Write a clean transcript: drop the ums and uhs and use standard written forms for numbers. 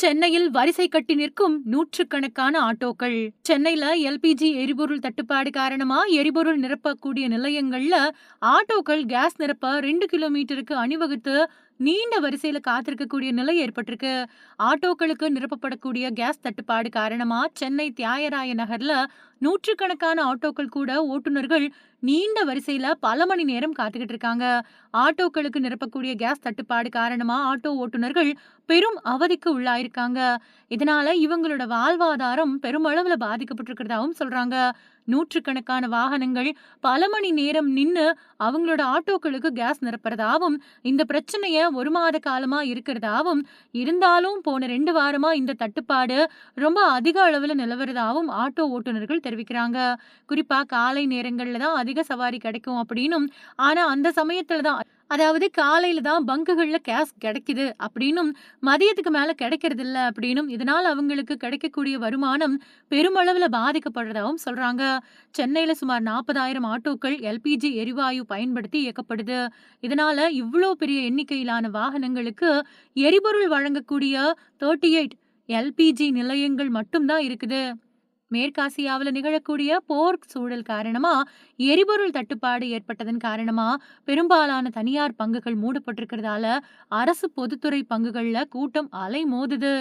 சென்னையில் வரிசை கட்டி நிற்கும் நூற்றுக்கணக்கான ஆட்டோக்கள். சென்னையில எல்பிஜி எரிபொருள் தட்டுப்பாடு காரணமா எரிபொருள் நிரப்பக்கூடிய நிலையங்கள்ல ஆட்டோக்கள் கேஸ் நிரப்ப 2 கிலோமீட்டருக்கு அணிவகுத்து நீண்ட வரிசையில காத்திருக்கக்கூடிய நிலை ஏற்பட்டிருக்கு. ஆட்டோக்களுக்கு நிரப்பப்படக்கூடிய கேஸ் தட்டுப்பாடு காரணமா சென்னை தியாகராய நகர்ல நூற்றுக்கணக்கான ஆட்டோக்கள் கூட ஓட்டுநர்கள் நீண்ட வரிசையில பல மணி நேரம் காத்துக்கிட்டு இருக்காங்க. ஆட்டோக்களுக்கு நிரப்பக்கூடிய கேஸ் தட்டுப்பாடு காரணமா ஆட்டோ ஓட்டுநர்கள் பெரும் அவதிக்கு உள்ளாயிருக்காங்க. இதனால இவங்களோட வாழ்வாதாரம் பெருமளவுல பாதிக்கப்பட்டிருக்கிறதாவும் சொல்றாங்க. நூற்றுக்கணக்கான வாகனங்கள் பல மணி நேரம் நின்னு அவங்களோட ஆட்டோக்களுக்கு கேஸ் நிரப்புறதாவும், இந்த பிரச்சனைய 1 மாத காலமா இருக்கிறதாவும், இருந்தாலும் போன 2 வாரமா இந்த தட்டுப்பாடு ரொம்ப அதிக அளவுல நிலவுறதாவும் ஆட்டோ ஓட்டுநர்கள் தெரிவிக்கிறாங்க. குறிப்பா காலை நேரங்கள்ல தான் அதிக சவாரி கிடைக்கும் அப்படின்னும், ஆனா அந்த சமயத்துல தான் அதாவது காலையில தான் பங்குகள்ல கேஸ் கிடைக்குது அப்படின்னும், மதியத்துக்கு மேல கிடைக்கிறதில்ல அப்படின்னும், இதனால அவங்களுக்கு கிடைக்கக்கூடிய வருமானம் பெருமளவுல பாதிக்கப்படுறதாவும் சொல்றாங்க. சென்னையில சுமார் 40,000 ஆட்டோக்கள் எல்பிஜி எரிவாயு பயன்படுத்தி இயக்கப்படுது. இதனால இவ்ளோ பெரிய எண்ணிக்கையிலான வாகனங்களுக்கு எரிபொருள் வழங்கக்கூடிய 38 எல்பிஜி நிலையங்கள் மட்டும் தான் இருக்குது. மேற்காசியாவுல நிகழக்கூடிய போர் சூழல் காரணமா எரிபொருள் தட்டுப்பாடு ஏற்பட்டதன் காரணமா பெரும்பாலான தனியார் பங்குகள் மூடப்பட்டிருக்கிறதால அரசு பொதுத்துறை பங்குகள்ல கூட்டம் அலைமோதுது.